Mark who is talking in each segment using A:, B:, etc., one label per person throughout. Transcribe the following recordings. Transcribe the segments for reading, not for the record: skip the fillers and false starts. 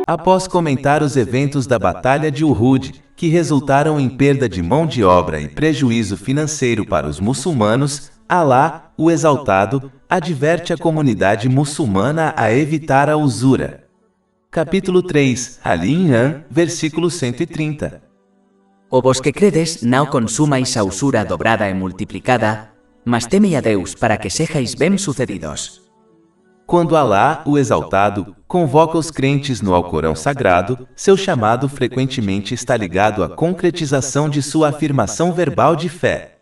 A: Após comentar os eventos da Batalha de Uhud, que resultaram em perda de mão de obra e prejuízo financeiro para os muçulmanos, Alá, o Exaltado, adverte a comunidade muçulmana a evitar a usura. Capítulo 3, Ali Imran, versículo 130.
B: O vos que credes, não consumais a usura dobrada e multiplicada, mas temei a Deus para que sejais bem-sucedidos.
A: Quando Alá, o Exaltado, convoca os crentes no Alcorão Sagrado, seu chamado frequentemente está ligado à concretização de sua afirmação verbal de fé.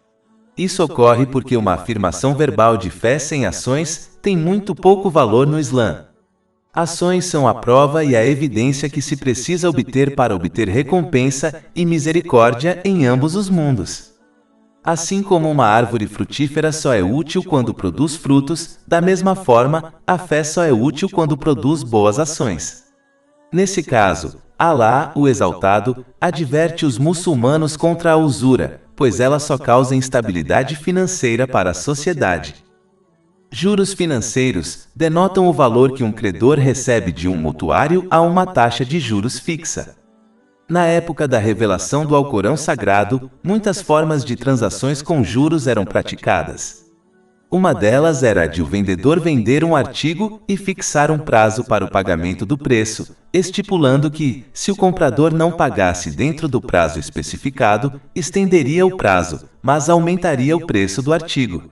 A: Isso ocorre porque uma afirmação verbal de fé sem ações tem muito pouco valor no Islã. Ações são a prova e a evidência que se precisa obter para obter recompensa e misericórdia em ambos os mundos. Assim como uma árvore frutífera só é útil quando produz frutos, da mesma forma, a fé só é útil quando produz boas ações. Nesse caso, Alá, o Exaltado, adverte os muçulmanos contra a usura, pois ela só causa instabilidade financeira para a sociedade. Juros financeiros denotam o valor que um credor recebe de um mutuário a uma taxa de juros fixa. Na época da revelação do Alcorão Sagrado, muitas formas de transações com juros eram praticadas. Uma delas era a de o vendedor vender um artigo e fixar um prazo para o pagamento do preço, estipulando que, se o comprador não pagasse dentro do prazo especificado, estenderia o prazo, mas aumentaria o preço do artigo.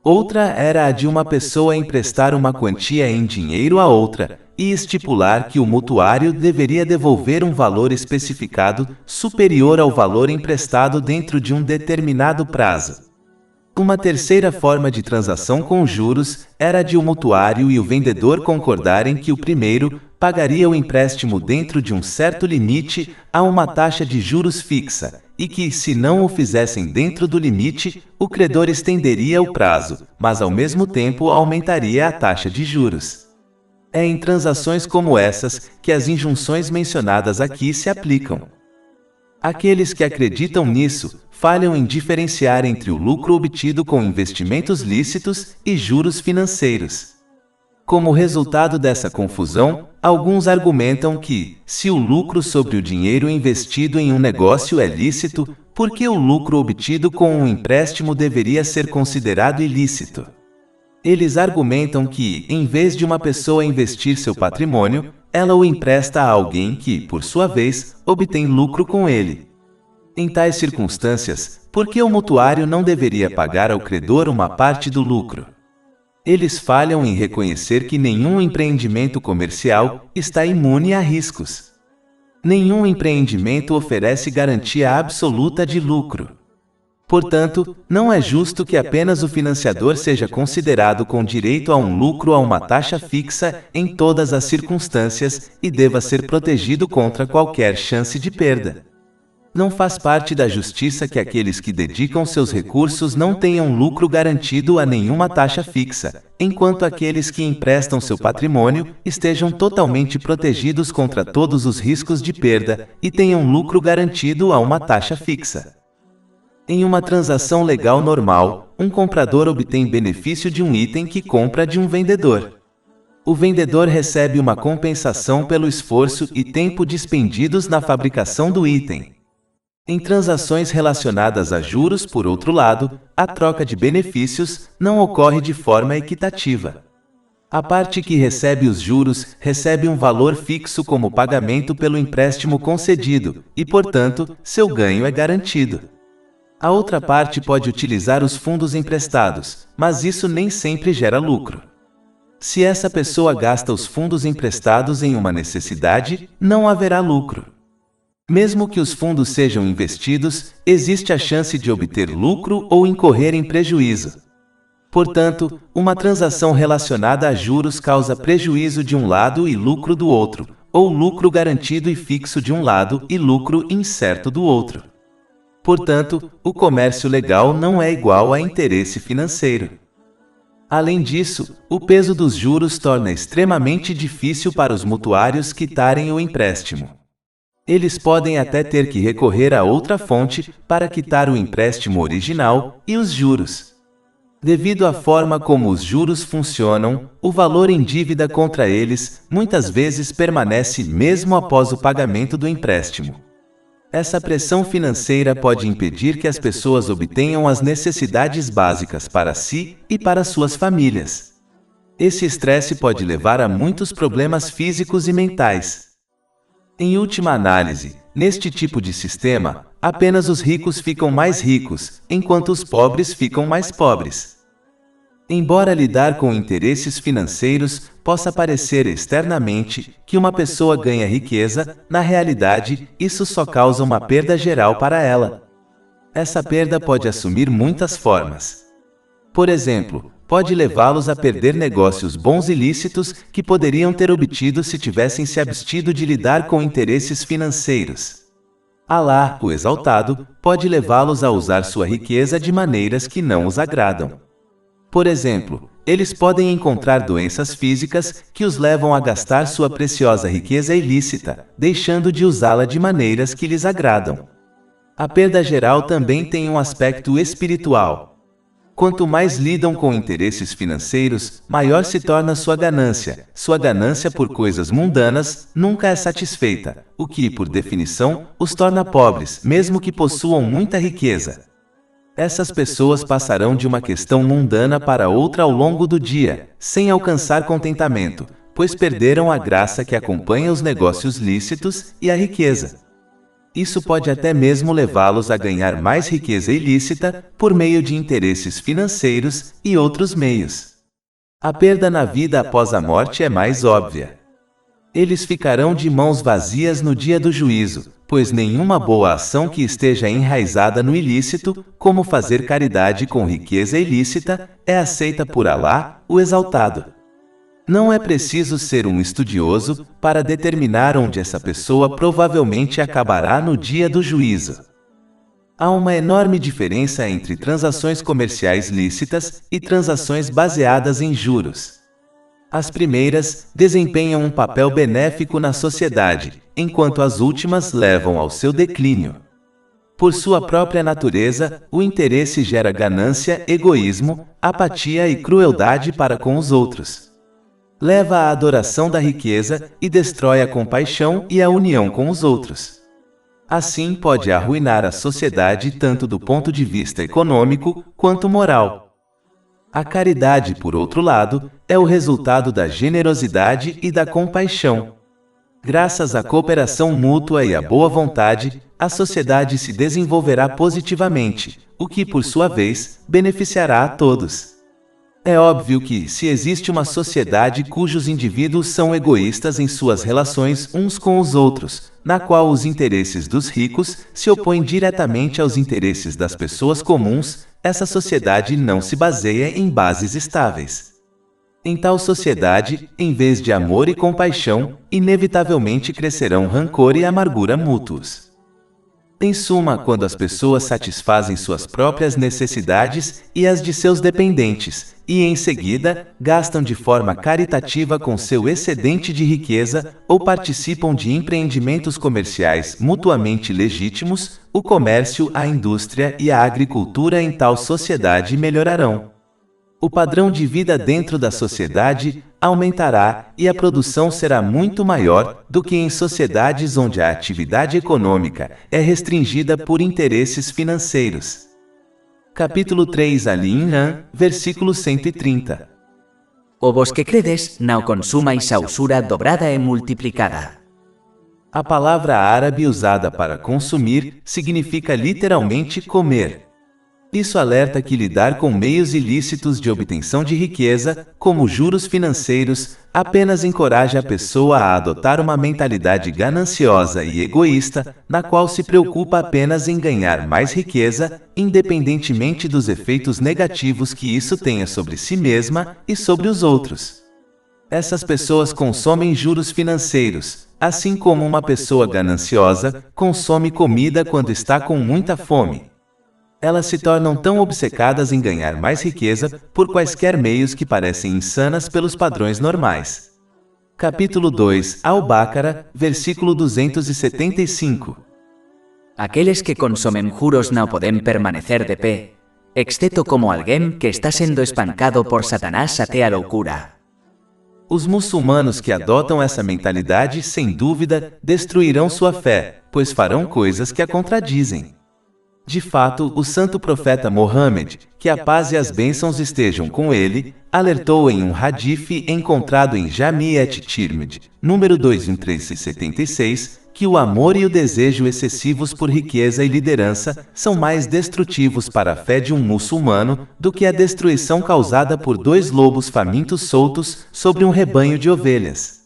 A: Outra era a de uma pessoa emprestar uma quantia em dinheiro a outra, e estipular que o mutuário deveria devolver um valor especificado superior ao valor emprestado dentro de um determinado prazo. Uma terceira forma de transação com juros era a de o mutuário e o vendedor concordarem que o primeiro pagaria o empréstimo dentro de um certo limite a uma taxa de juros fixa, e que, se não o fizessem dentro do limite, o credor estenderia o prazo, mas ao mesmo tempo aumentaria a taxa de juros. É em transações como essas que as injunções mencionadas aqui se aplicam. Aqueles que acreditam nisso falham em diferenciar entre o lucro obtido com investimentos lícitos e juros financeiros. Como resultado dessa confusão, alguns argumentam que, se o lucro sobre o dinheiro investido em um negócio é lícito, por que o lucro obtido com um empréstimo deveria ser considerado ilícito? Eles argumentam que, em vez de uma pessoa investir seu patrimônio, ela o empresta a alguém que, por sua vez, obtém lucro com ele. Em tais circunstâncias, por que o mutuário não deveria pagar ao credor uma parte do lucro? Eles falham em reconhecer que nenhum empreendimento comercial está imune a riscos. Nenhum empreendimento oferece garantia absoluta de lucro. Portanto, não é justo que apenas o financiador seja considerado com direito a um lucro a uma taxa fixa em todas as circunstâncias e deva ser protegido contra qualquer chance de perda. Não faz parte da justiça que aqueles que dedicam seus recursos não tenham lucro garantido a nenhuma taxa fixa, enquanto aqueles que emprestam seu patrimônio estejam totalmente protegidos contra todos os riscos de perda e tenham lucro garantido a uma taxa fixa. Em uma transação legal normal, um comprador obtém benefício de um item que compra de um vendedor. O vendedor recebe uma compensação pelo esforço e tempo despendidos na fabricação do item. Em transações relacionadas a juros, por outro lado, a troca de benefícios não ocorre de forma equitativa. A parte que recebe os juros recebe um valor fixo como pagamento pelo empréstimo concedido, e, portanto, seu ganho é garantido. A outra parte pode utilizar os fundos emprestados, mas isso nem sempre gera lucro. Se essa pessoa gasta os fundos emprestados em uma necessidade, não haverá lucro. Mesmo que os fundos sejam investidos, existe a chance de obter lucro ou incorrer em prejuízo. Portanto, uma transação relacionada a juros causa prejuízo de um lado e lucro do outro, ou lucro garantido e fixo de um lado e lucro incerto do outro. Portanto, o comércio legal não é igual a interesse financeiro. Além disso, o peso dos juros torna extremamente difícil para os mutuários quitarem o empréstimo. Eles podem até ter que recorrer a outra fonte para quitar o empréstimo original e os juros. Devido à forma como os juros funcionam, o valor em dívida contra eles muitas vezes permanece mesmo após o pagamento do empréstimo. Essa pressão financeira pode impedir que as pessoas obtenham as necessidades básicas para si e para suas famílias. Esse estresse pode levar a muitos problemas físicos e mentais. Em última análise, neste tipo de sistema, apenas os ricos ficam mais ricos, enquanto os pobres ficam mais pobres. Embora lidar com interesses financeiros possa parecer externamente que uma pessoa ganha riqueza, na realidade, isso só causa uma perda geral para ela. Essa perda pode assumir muitas formas. Por exemplo, pode levá-los a perder negócios bons e lícitos que poderiam ter obtido se tivessem se abstido de lidar com interesses financeiros. Alá, o exaltado, pode levá-los a usar sua riqueza de maneiras que não os agradam. Por exemplo, eles podem encontrar doenças físicas que os levam a gastar sua preciosa riqueza ilícita, deixando de usá-la de maneiras que lhes agradam. A perda geral também tem um aspecto espiritual. Quanto mais lidam com interesses financeiros, maior se torna sua ganância. Sua ganância por coisas mundanas nunca é satisfeita, o que, por definição, os torna pobres, mesmo que possuam muita riqueza. Essas pessoas passarão de uma questão mundana para outra ao longo do dia, sem alcançar contentamento, pois perderam a graça que acompanha os negócios lícitos e a riqueza. Isso pode até mesmo levá-los a ganhar mais riqueza ilícita por meio de interesses financeiros e outros meios. A perda na vida após a morte é mais óbvia. Eles ficarão de mãos vazias no dia do juízo, pois nenhuma boa ação que esteja enraizada no ilícito, como fazer caridade com riqueza ilícita, é aceita por Alá, o Exaltado. Não é preciso ser um estudioso para determinar onde essa pessoa provavelmente acabará no dia do juízo. Há uma enorme diferença entre transações comerciais lícitas e transações baseadas em juros. As primeiras desempenham um papel benéfico na sociedade, enquanto as últimas levam ao seu declínio. Por sua própria natureza, o interesse gera ganância, egoísmo, apatia e crueldade para com os outros. Leva à adoração da riqueza e destrói a compaixão e a união com os outros. Assim pode arruinar a sociedade tanto do ponto de vista econômico quanto moral. A caridade, por outro lado, é o resultado da generosidade e da compaixão. Graças à cooperação mútua e à boa vontade, a sociedade se desenvolverá positivamente, o que, por sua vez, beneficiará a todos. É óbvio que, se existe uma sociedade cujos indivíduos são egoístas em suas relações uns com os outros, na qual os interesses dos ricos se opõem diretamente aos interesses das pessoas comuns, essa sociedade não se baseia em bases estáveis. Em tal sociedade, em vez de amor e compaixão, inevitavelmente crescerão rancor e amargura mútuos. Em suma, quando as pessoas satisfazem suas próprias necessidades e as de seus dependentes, e em seguida, gastam de forma caritativa com seu excedente de riqueza, ou participam de empreendimentos comerciais mutuamente legítimos, o comércio, a indústria e a agricultura em tal sociedade melhorarão. O padrão de vida dentro da sociedade aumentará e a produção será muito maior do que em sociedades onde a atividade econômica é restringida por interesses financeiros. Capítulo 3 Ali Imran, versículo 130.
B: O vos que credes, não consumais a usura dobrada e multiplicada.
A: A palavra árabe usada para consumir significa literalmente comer. Isso alerta que lidar com meios ilícitos de obtenção de riqueza, como juros financeiros, apenas encoraja a pessoa a adotar uma mentalidade gananciosa e egoísta, na qual se preocupa apenas em ganhar mais riqueza, independentemente dos efeitos negativos que isso tenha sobre si mesma e sobre os outros. Essas pessoas consomem juros financeiros, assim como uma pessoa gananciosa consome comida quando está com muita fome. Elas se tornam tão obcecadas em ganhar mais riqueza por quaisquer meios que parecem insanas pelos padrões normais. Capítulo 2 Al-Baqarah, versículo 275.
B: Aqueles que consomem juros não podem permanecer de pé, exceto como alguém que está sendo espancado por Satanás até a loucura.
A: Os muçulmanos que adotam essa mentalidade, sem dúvida, destruirão sua fé, pois farão coisas que a contradizem. De fato, o santo profeta Mohammed, que a paz e as bênçãos estejam com ele, alertou em um hadith encontrado em Jami' at-Tirmidhi, número 2376, que o amor e o desejo excessivos por riqueza e liderança são mais destrutivos para a fé de um muçulmano do que a destruição causada por 2 lobos famintos soltos sobre um rebanho de ovelhas.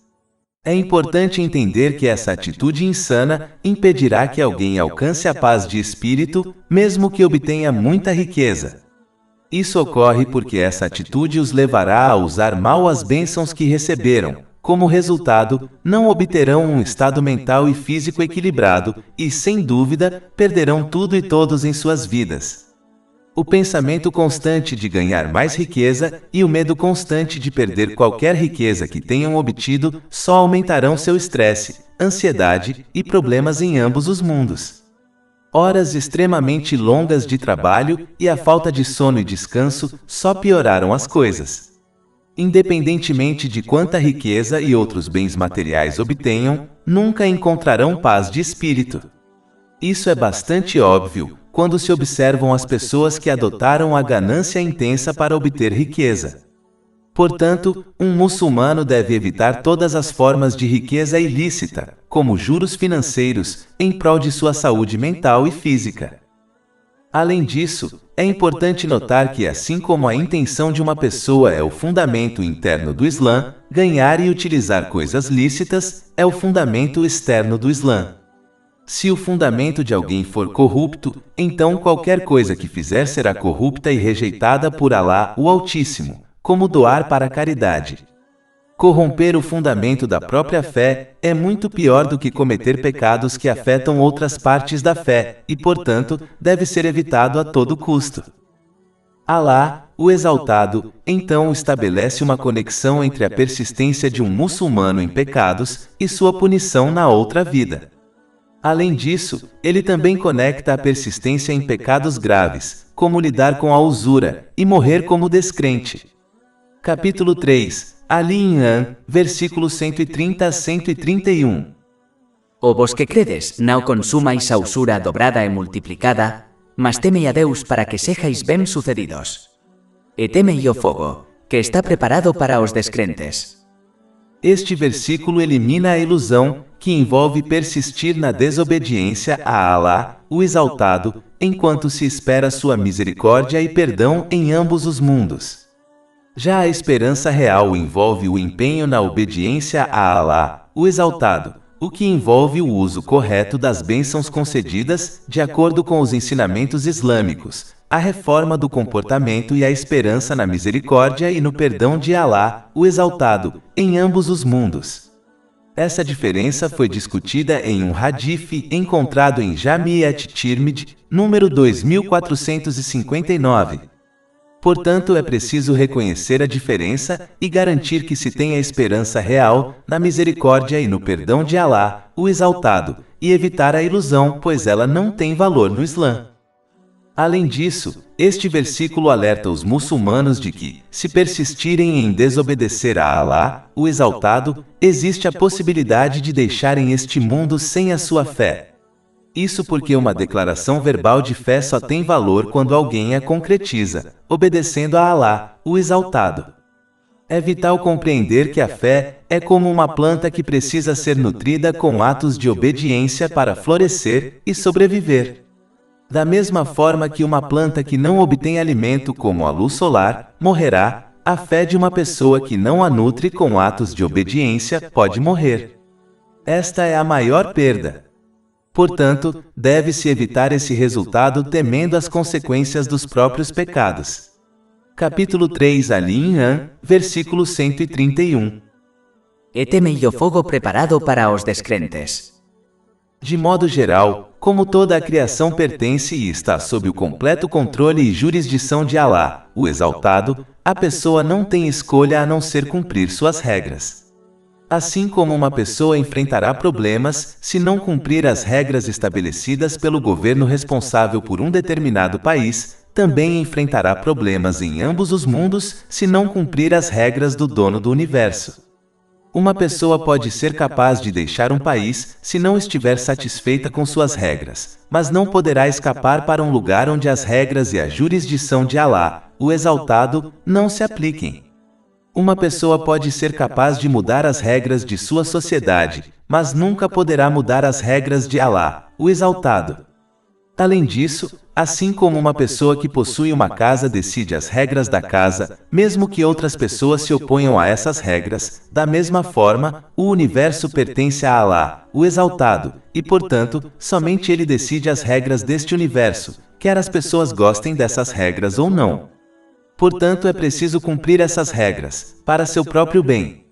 A: É importante entender que essa atitude insana impedirá que alguém alcance a paz de espírito, mesmo que obtenha muita riqueza. Isso ocorre porque essa atitude os levará a usar mal as bênçãos que receberam. Como resultado, não obterão um estado mental e físico equilibrado e, sem dúvida, perderão tudo e todos em suas vidas. O pensamento constante de ganhar mais riqueza e o medo constante de perder qualquer riqueza que tenham obtido só aumentarão seu estresse, ansiedade e problemas em ambos os mundos. Horas extremamente longas de trabalho e a falta de sono e descanso só pioraram as coisas. Independentemente de quanta riqueza e outros bens materiais obtenham, nunca encontrarão paz de espírito. Isso é bastante óbvio quando se observam as pessoas que adotaram a ganância intensa para obter riqueza. Portanto, um muçulmano deve evitar todas as formas de riqueza ilícita, como juros financeiros, em prol de sua saúde mental e física. Além disso, é importante notar que, assim como a intenção de uma pessoa é o fundamento interno do Islã, ganhar e utilizar coisas lícitas é o fundamento externo do Islã. Se o fundamento de alguém for corrupto, então qualquer coisa que fizer será corrupta e rejeitada por Alá, o Altíssimo, como doar para a caridade. Corromper o fundamento da própria fé é muito pior do que cometer pecados que afetam outras partes da fé e, portanto, deve ser evitado a todo custo. Alá, o Exaltado, então estabelece uma conexão entre a persistência de um muçulmano em pecados e sua punição na outra vida. Além disso, ele também conecta a persistência em pecados graves, como lidar com a usura e morrer como descrente. Capítulo 3, Ali Imran, versículos 130 a 131.
B: O vos que credes, não consumais a usura dobrada e multiplicada, mas temei a Deus para que sejais bem-sucedidos. E temei o fogo, que está preparado para os descrentes.
A: Este versículo elimina a ilusão que envolve persistir na desobediência a Alá, o Exaltado, enquanto se espera sua misericórdia e perdão em ambos os mundos. Já a esperança real envolve o empenho na obediência a Alá, o Exaltado, o que envolve o uso correto das bênçãos concedidas de acordo com os ensinamentos islâmicos, a reforma do comportamento e a esperança na misericórdia e no perdão de Alá, o Exaltado, em ambos os mundos. Essa diferença foi discutida em um hadith encontrado em Jami' at-Tirmidhi, número 2459. Portanto, é preciso reconhecer a diferença e garantir que se tem a esperança real na misericórdia e no perdão de Alá, o Exaltado, e evitar a ilusão, pois ela não tem valor no Islã. Além disso, este versículo alerta os muçulmanos de que, se persistirem em desobedecer a Alá, o Exaltado, existe a possibilidade de deixarem este mundo sem a sua fé. Isso porque uma declaração verbal de fé só tem valor quando alguém a concretiza, obedecendo a Alá, o Exaltado. É vital compreender que a fé é como uma planta que precisa ser nutrida com atos de obediência para florescer e sobreviver. Da mesma forma que uma planta que não obtém alimento como a luz solar, morrerá, a fé de uma pessoa que não a nutre com atos de obediência pode morrer. Esta é a maior perda. Portanto, deve-se evitar esse resultado temendo as consequências dos próprios pecados. Capítulo 3 Ali Imran, versículo 131.
B: E temei o fogo preparado para os descrentes.
A: De modo geral, como toda a criação pertence e está sob o completo controle e jurisdição de Alá, o Exaltado, a pessoa não tem escolha a não ser cumprir suas regras. Assim como uma pessoa enfrentará problemas se não cumprir as regras estabelecidas pelo governo responsável por um determinado país, também enfrentará problemas em ambos os mundos se não cumprir as regras do dono do universo. Uma pessoa pode ser capaz de deixar um país se não estiver satisfeita com suas regras, mas não poderá escapar para um lugar onde as regras e a jurisdição de Alá, o Exaltado, não se apliquem. Uma pessoa pode ser capaz de mudar as regras de sua sociedade, mas nunca poderá mudar as regras de Alá, o Exaltado. Além disso, assim como uma pessoa que possui uma casa decide as regras da casa, mesmo que outras pessoas se oponham a essas regras, da mesma forma, o universo pertence a Alá, o Exaltado, e portanto, somente ele decide as regras deste universo, quer as pessoas gostem dessas regras ou não. Portanto, é preciso cumprir essas regras, para seu próprio bem.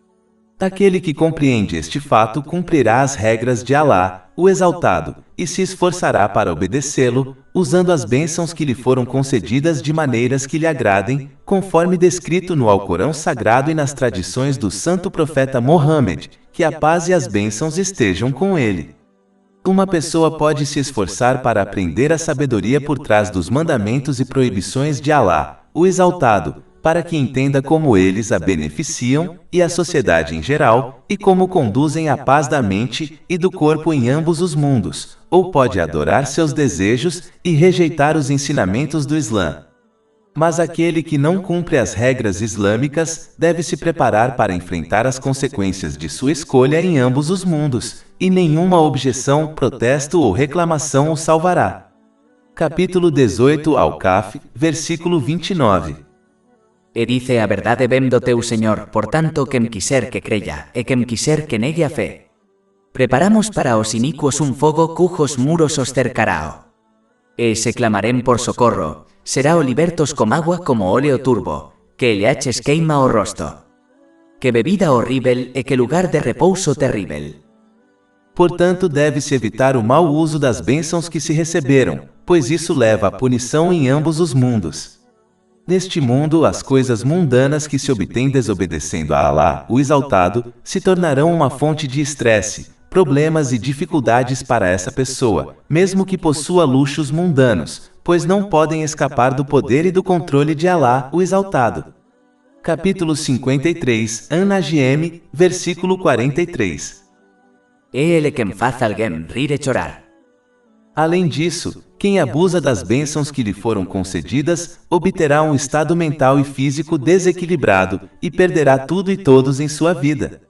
A: Aquele que compreende este fato cumprirá as regras de Alá, o Exaltado, e se esforçará para obedecê-lo, usando as bênçãos que lhe foram concedidas de maneiras que lhe agradem, conforme descrito no Alcorão Sagrado e nas tradições do santo profeta Mohammed, que a paz e as bênçãos estejam com ele. Uma pessoa pode se esforçar para aprender a sabedoria por trás dos mandamentos e proibições de Alá, o Exaltado, para que entenda como eles a beneficiam, e a sociedade em geral, e como conduzem a paz da mente e do corpo em ambos os mundos, ou pode adorar seus desejos e rejeitar os ensinamentos do Islã. Mas aquele que não cumpre as regras islâmicas deve se preparar para enfrentar as consequências de sua escolha em ambos os mundos, e nenhuma objeção, protesto ou reclamação o salvará. Capítulo 18 Al-Kahf, versículo 29.
B: E dice a verdade vem do teu Senhor, portanto quem quiser que creia, e quem quiser que negue a fé. Preparamos para os iníquos un fogo cujos muros os cercará. E se clamarem por socorro, será o libertos com água como óleo turbo, que lhe aches queima o rosto. Que bebida horrível e que lugar de repouso terrível.
A: Portanto, deve-se evitar o mau uso das bênçãos que se receberam, pois isso leva à punição em ambos os mundos. Neste mundo, as coisas mundanas que se obtêm desobedecendo a Alá, o Exaltado, se tornarão uma fonte de estresse, problemas e dificuldades para essa pessoa, mesmo que possua luxos mundanos, pois não podem escapar do poder e do controle de Alá, o Exaltado. Capítulo 53, An-Najm, versículo 43.
B: É ele quem faz alguém rir e chorar.
A: Além disso, quem abusa das bênçãos que lhe foram concedidas, obterá um estado mental e físico desequilibrado, e perderá tudo e todos em sua vida.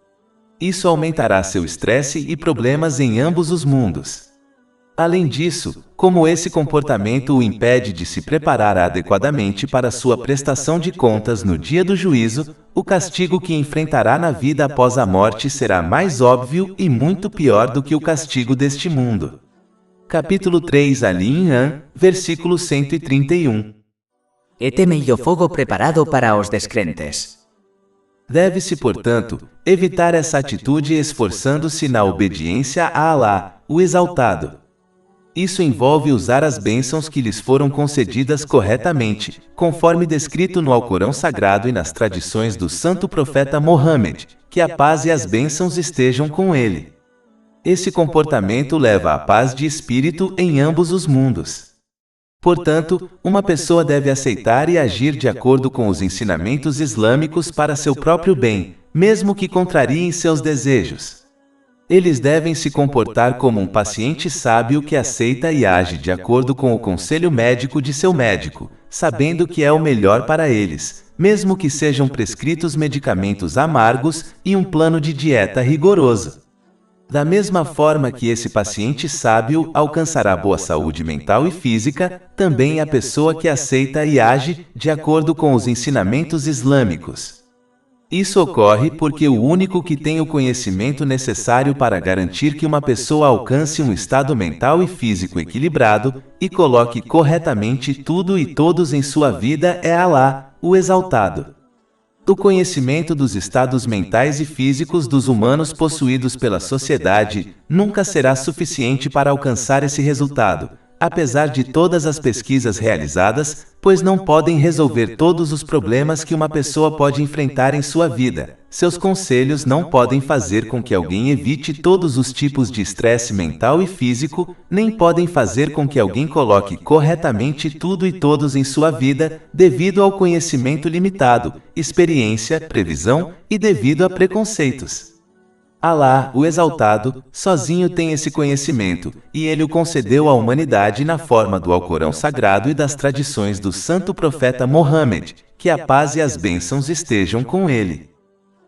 A: Isso aumentará seu estresse e problemas em ambos os mundos. Além disso, como esse comportamento o impede de se preparar adequadamente para sua prestação de contas no dia do juízo, o castigo que enfrentará na vida após a morte será mais óbvio e muito pior do que o castigo deste mundo. Capítulo 3 Ali-Imran, versículo 131.
B: E temei o fogo preparado para os descrentes.
A: Deve-se, portanto, evitar essa atitude esforçando-se na obediência a Alá, o Exaltado. Isso envolve usar as bênçãos que lhes foram concedidas corretamente, conforme descrito no Alcorão Sagrado e nas tradições do santo profeta Mohammed, que a paz e as bênçãos estejam com ele. Esse comportamento leva à paz de espírito em ambos os mundos. Portanto, uma pessoa deve aceitar e agir de acordo com os ensinamentos islâmicos para seu próprio bem, mesmo que contrariem seus desejos. Eles devem se comportar como um paciente sábio que aceita e age de acordo com o conselho médico de seu médico, sabendo que é o melhor para eles, mesmo que sejam prescritos medicamentos amargos e um plano de dieta rigoroso. Da mesma forma que esse paciente sábio alcançará boa saúde mental e física, também a pessoa que aceita e age de acordo com os ensinamentos islâmicos. Isso ocorre porque o único que tem o conhecimento necessário para garantir que uma pessoa alcance um estado mental e físico equilibrado e coloque corretamente tudo e todos em sua vida é Alá, o Exaltado. O conhecimento dos estados mentais e físicos dos humanos possuídos pela sociedade nunca será suficiente para alcançar esse resultado. Apesar de todas as pesquisas realizadas, pois não podem resolver todos os problemas que uma pessoa pode enfrentar em sua vida. Seus conselhos não podem fazer com que alguém evite todos os tipos de estresse mental e físico, nem podem fazer com que alguém coloque corretamente tudo e todos em sua vida, devido ao conhecimento limitado, experiência, previsão e devido a preconceitos. Alá, o Exaltado, sozinho tem esse conhecimento, e ele o concedeu à humanidade na forma do Alcorão Sagrado e das tradições do santo profeta Mohammed, que a paz e as bênçãos estejam com ele.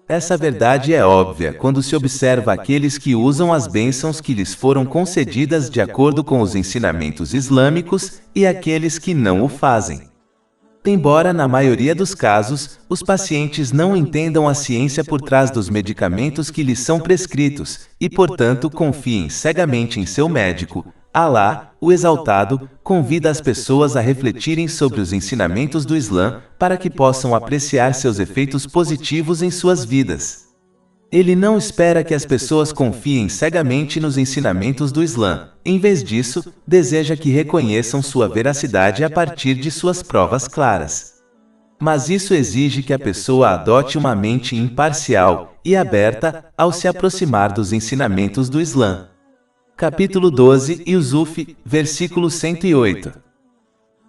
A: Essa verdade é óbvia quando se observa aqueles que usam as bênçãos que lhes foram concedidas de acordo com os ensinamentos islâmicos e aqueles que não o fazem. Embora, na maioria dos casos, os pacientes não entendam a ciência por trás dos medicamentos que lhes são prescritos, e portanto confiem cegamente em seu médico, Alá, o Exaltado, convida as pessoas a refletirem sobre os ensinamentos do Islã para que possam apreciar seus efeitos positivos em suas vidas. Ele não espera que as pessoas confiem cegamente nos ensinamentos do Islã. Em vez disso, deseja que reconheçam sua veracidade a partir de suas provas claras. Mas isso exige que a pessoa adote uma mente imparcial e aberta ao se aproximar dos ensinamentos do Islã. Capítulo 12, Yusuf, versículo 108.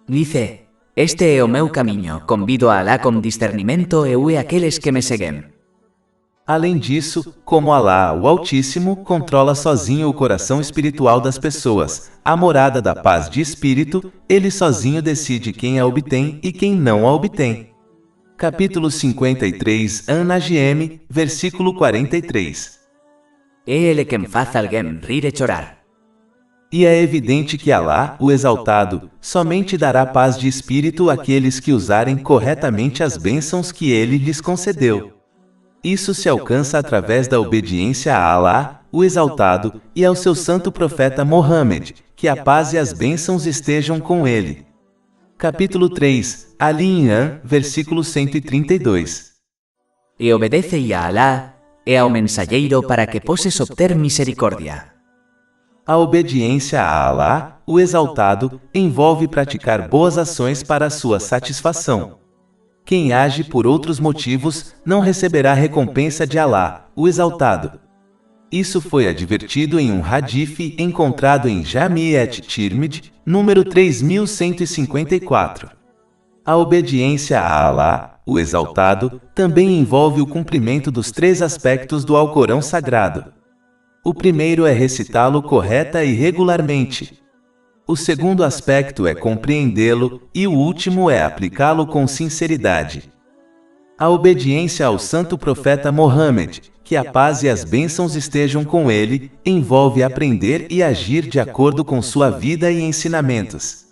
B: Dice: Este é o meu caminho, convido a Alá com discernimento e ue aqueles que me seguem.
A: Além disso, como Alá, o Altíssimo, controla sozinho o coração espiritual das pessoas, a morada da paz de espírito, ele sozinho decide quem a obtém e quem não a obtém. Capítulo 53, An-Najm, versículo 43.
B: É ele quem faz alguém rir e chorar.
A: E é evidente que Alá, o Exaltado, somente dará paz de espírito àqueles que usarem corretamente as bênçãos que ele lhes concedeu. Isso se alcança através da obediência a Alá, o Exaltado, e ao seu santo profeta Mohammed, que a paz e as bênçãos estejam com ele. Capítulo 3, Ali-Imran, versículo 132.
B: E obedece a Alá e ao mensageiro para que posses obter misericórdia.
A: A obediência a Alá, o Exaltado, envolve praticar boas ações para a sua satisfação. Quem age por outros motivos não receberá recompensa de Alá, o Exaltado. Isso foi advertido em um hadith encontrado em Jami' at-Tirmidhi, número 3154. A obediência a Alá, o Exaltado, também envolve o cumprimento dos 3 aspectos do Alcorão Sagrado. O primeiro é recitá-lo correta e regularmente. O segundo aspecto é compreendê-lo, e o último é aplicá-lo com sinceridade. A obediência ao santo profeta Mohammed, que a paz e as bênçãos estejam com ele, envolve aprender e agir de acordo com sua vida e ensinamentos.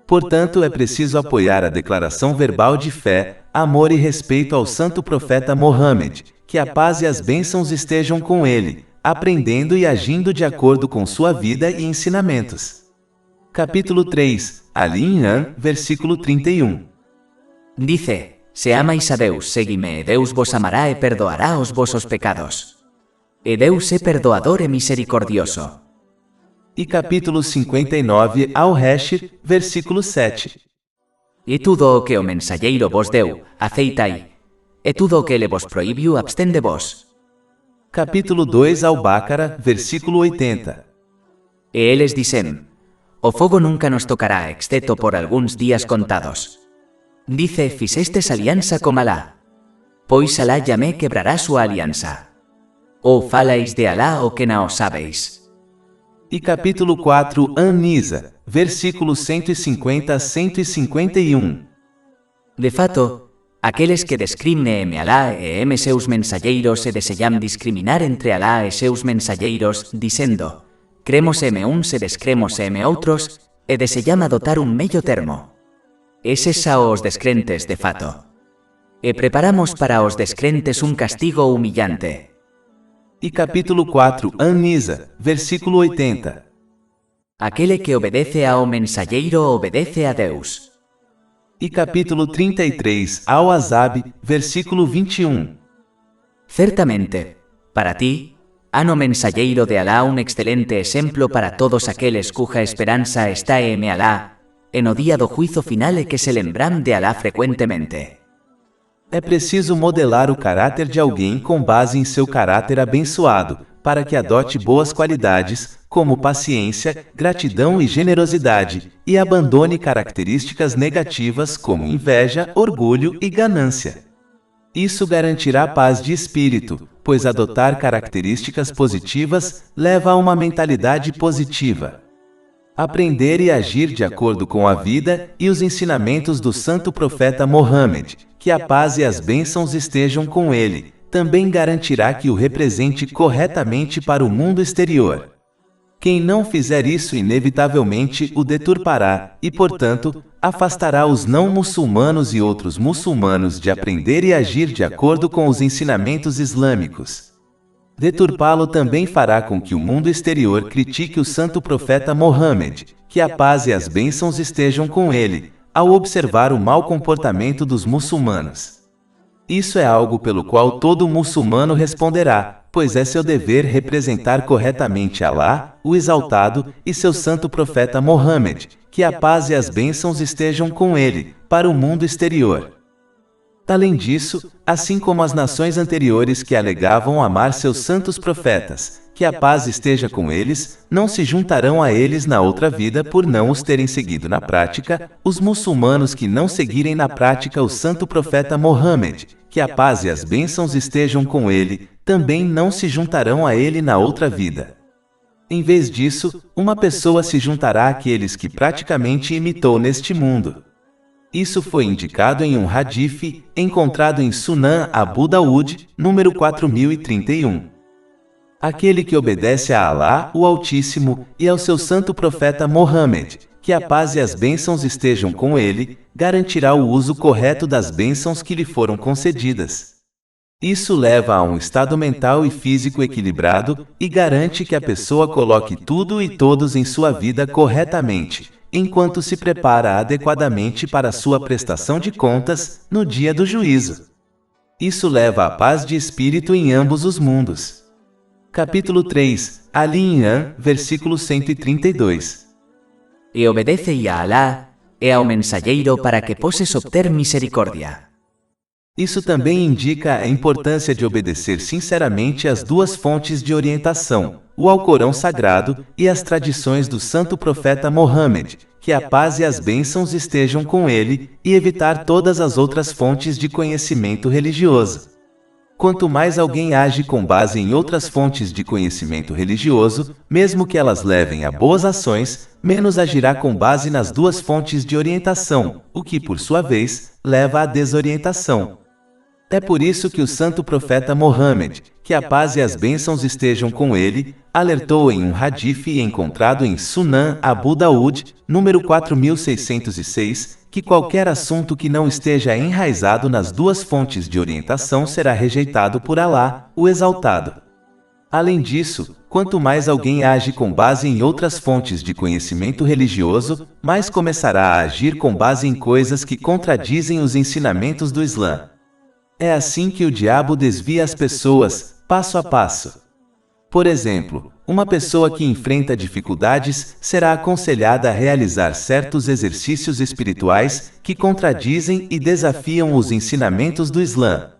A: Portanto, é preciso apoiar a declaração verbal de fé, amor e respeito ao santo profeta Mohammed, que a paz e as bênçãos estejam com ele, aprendendo e agindo de acordo com sua vida e ensinamentos. Capítulo 3, Ali-Imran, versículo 31.
B: Dice: Se amais a Deus, seguime, e Deus vos amará e perdoará os vossos pecados. E Deus é perdoador e misericordioso.
A: E capítulo 59, Al-Hashir, versículo 7.
B: E tudo o que o mensageiro vos deu, aceitai. E tudo o que ele vos proibiu, abstende vos.
A: Capítulo 2, Al-Baqara, versículo 80.
B: E eles dicen: O fogo nunca nos tocará, excepto por alguns días contados. Dice: Fixestes alianza con Alá. Pois Alá llamé quebrará sua alianza. Ou falais de Alá o que não sabeis.
A: E capítulo 4, An-Nisa, versículos 150 a 151.
B: De fato, aqueles que discriminem Alá e em seus mensageiros e desejam discriminar entre Alá e seus mensageiros, dizendo: cremos em uns e descremos em outros, e desejam adotar un medio termo. Eses são os descrentes de fato. E preparamos para os descrentes un castigo humillante.
A: E capítulo 4, An-Nisa, versículo 80.
B: Aquele que obedece ao mensageiro obedece a Deus.
A: E capítulo 33, Al-Ahzab, versículo 21.
B: Certamente, para ti, há no mensageiro de Alá un excelente exemplo para todos aqueles cuja esperança está em Alá, e no dia do juízo final é que se lembram de Alá frequentemente.
A: É preciso modelar o caráter de alguém com base em seu caráter abençoado, para que adote boas qualidades, como paciência, gratidão e generosidade, e abandone características negativas como inveja, orgulho e ganância. Isso garantirá paz de espírito, pois adotar características positivas leva a uma mentalidade positiva. Aprender e agir de acordo com a vida e os ensinamentos do santo profeta Mohammed, que a paz e as bênçãos estejam com ele, também garantirá que o represente corretamente para o mundo exterior. Quem não fizer isso inevitavelmente o deturpará e, portanto, afastará os não-muçulmanos e outros muçulmanos de aprender e agir de acordo com os ensinamentos islâmicos. Deturpá-lo também fará com que o mundo exterior critique o santo profeta Mohammed, que a paz e as bênçãos estejam com ele, ao observar o mau comportamento dos muçulmanos. Isso é algo pelo qual todo muçulmano responderá, pois é seu dever representar corretamente Alá, o Exaltado, e seu santo profeta Mohammed, que a paz e as bênçãos estejam com ele, para o mundo exterior. Além disso, assim como as nações anteriores que alegavam amar seus santos profetas, que a paz esteja com eles, não se juntarão a eles na outra vida por não os terem seguido na prática, os muçulmanos que não seguirem na prática o santo profeta Mohammed, que a paz e as bênçãos estejam com ele, também não se juntarão a ele na outra vida. Em vez disso, uma pessoa se juntará àqueles que praticamente imitou neste mundo. Isso foi indicado em um hadith, encontrado em Sunan Abu Daud, número 4031. Aquele que obedece a Alá, o Altíssimo, e ao seu santo profeta Mohammed, que a paz e as bênçãos estejam com ele, garantirá o uso correto das bênçãos que lhe foram concedidas. Isso leva a um estado mental e físico equilibrado e garante que a pessoa coloque tudo e todos em sua vida corretamente, enquanto se prepara adequadamente para sua prestação de contas no dia do juízo. Isso leva à paz de espírito em ambos os mundos. Capítulo 3, Ali Imran, versículo 132.
B: E obedece a Alá e ao mensageiro para que posses obter misericórdia.
A: Isso também indica a importância de obedecer sinceramente às duas fontes de orientação, o Alcorão Sagrado e as tradições do santo profeta Mohammed, que a paz e as bênçãos estejam com ele, e evitar todas as outras fontes de conhecimento religioso. Quanto mais alguém age com base em outras fontes de conhecimento religioso, mesmo que elas levem a boas ações, menos agirá com base nas duas fontes de orientação, o que, por sua vez, leva à desorientação. É por isso que o santo profeta Mohammed, que a paz e as bênçãos estejam com ele, alertou em um hadith encontrado em Sunan Abu Daud, número 4606, que qualquer assunto que não esteja enraizado nas duas fontes de orientação será rejeitado por Alá, o Exaltado. Além disso, quanto mais alguém age com base em outras fontes de conhecimento religioso, mais começará a agir com base em coisas que contradizem os ensinamentos do Islã. É assim que o diabo desvia as pessoas, passo a passo. Por exemplo, uma pessoa que enfrenta dificuldades será aconselhada a realizar certos exercícios espirituais que contradizem e desafiam os ensinamentos do Islã.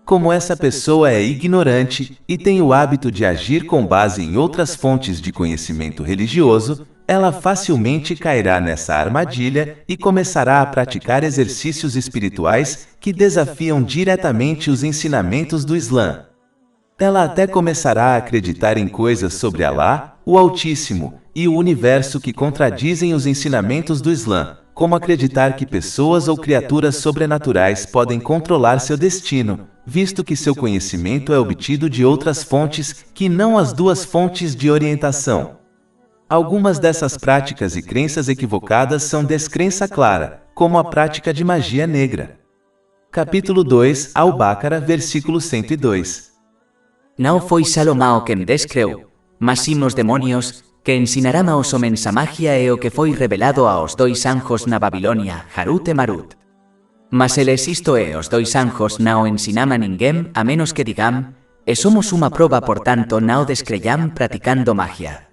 A: Como essa pessoa é ignorante e tem o hábito de agir com base em outras fontes de conhecimento religioso, ela facilmente cairá nessa armadilha e começará a praticar exercícios espirituais que desafiam diretamente os ensinamentos do Islã. Ela até começará a acreditar em coisas sobre Alá, o Altíssimo, e o universo que contradizem os ensinamentos do Islã, como acreditar que pessoas ou criaturas sobrenaturais podem controlar seu destino, visto que seu conhecimento é obtido de outras fontes que não as duas fontes de orientação. Algumas dessas práticas e crenças equivocadas são descrença clara, como a prática de magia negra. Capítulo 2, Al-Baqarah, versículo 102.
B: Não foi Salomão quem descreu, mas sim os demónios, que ensinaram aos homens a magia e o que foi revelado aos dois anjos na Babilônia, Harut e Marut. Mas eles isto e os dois anjos não ensinam a ninguém, a menos que digam, e somos uma prova, portanto não descreiam praticando magia.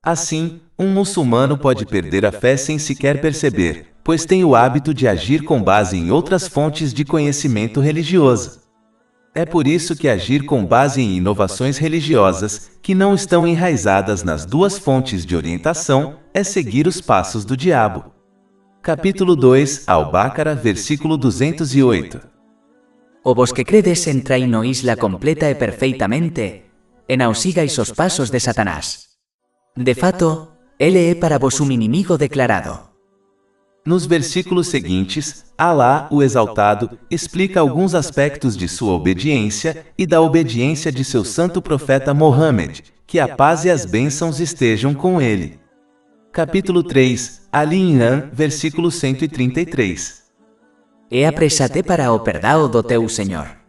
A: Assim, um muçulmano pode perder a fé sem sequer perceber, pois tem o hábito de agir com base em outras fontes de conhecimento religioso. É por isso que agir com base em inovações religiosas, que não estão enraizadas nas duas fontes de orientação, é seguir os passos do diabo. Capítulo 2, Al-Baqarah, versículo 208.
B: O vos que credes entrai no isla completa e perfeitamente, e não sigais os pasos de Satanás. De fato, ele é para vos um inimigo declarado.
A: Nos versículos seguintes, Alá, o Exaltado, explica alguns aspectos de sua obediência e da obediência de seu santo profeta Mohammed, que a paz e as bênçãos estejam com ele. Capítulo 3, Ali Imran, versículo 133.
B: E apressa-te para o perdão do teu Senhor.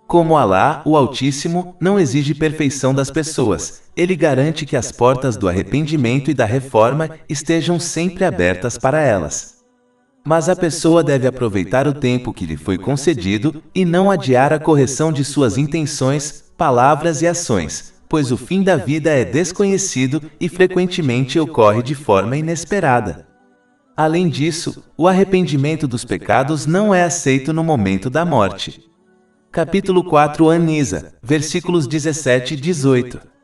A: Como Alá, o Altíssimo, não exige perfeição das pessoas, ele garante que as portas do arrependimento e da reforma estejam sempre abertas para elas. Mas a pessoa deve aproveitar o tempo que lhe foi concedido e não adiar a correção de suas intenções, palavras e ações, pois o fim da vida é desconhecido e frequentemente ocorre de forma inesperada. Além disso, o arrependimento dos pecados não é aceito no momento da morte. Capítulo 4, An-Nisa, versículos 17 e 18.